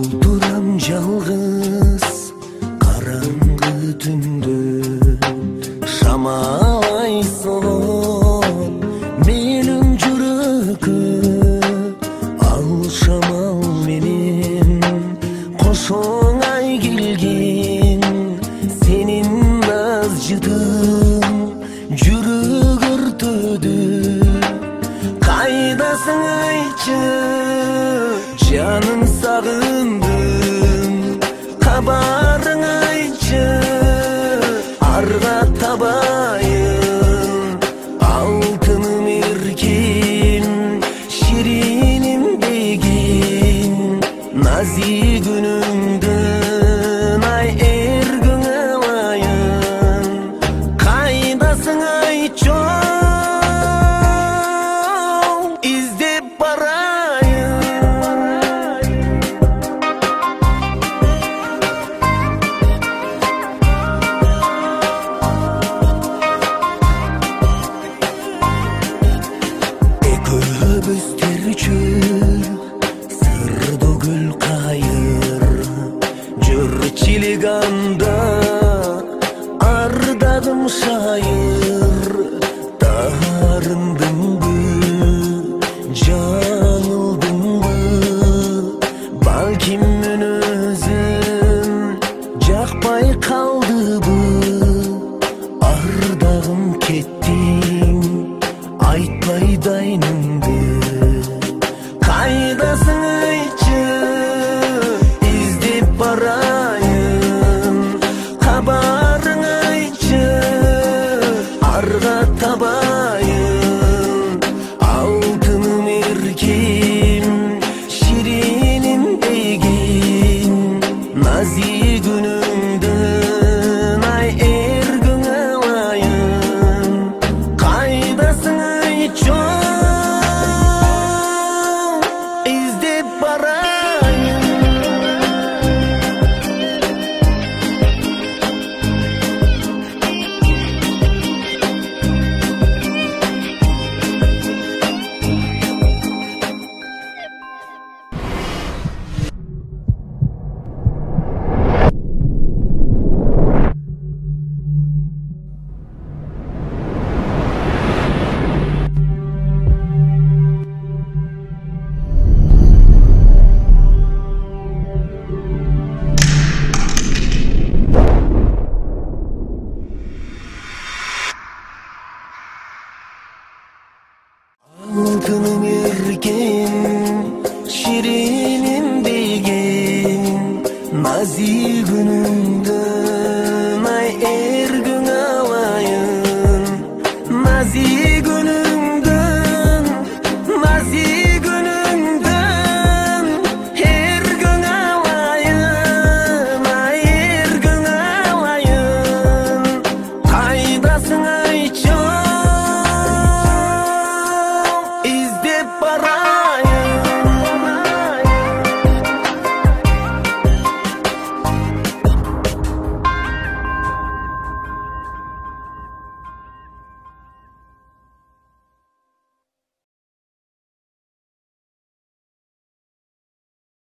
Oturam жалгыз караңгы түндө, шамалайсың менин жүрөгкө. Ал шамал менен кошоңай келген, сенин наз жытың жүрөк өртөдү. Кайдасың айтчы, жаным сагындым, кабарың айтчы, арга табайын. Алтыным эркин, шириним деген, назигүнүңдүн ай эргиң алайын. Кайдасың айтчы, издеп барайын. Экөөбүз терчүр сырдуу гүл кайыр, жүр чилиганда ардагым шайыр. Таарындыңбы, жаңылдыңбы, балким мүнөзүм жакпай калдыбы. Ардагым кеттиң, айтпай дайныңды. Кайдасың айтчы, издеп барайын. Кабарың айтчы, арга табайын. Алтыным эркин, шириним деген, назигүнүңдүн ай эргиң алайын. Кайдасың айтчы, издеп барайын. Алтыным эркин, шириним деген, назигүнүң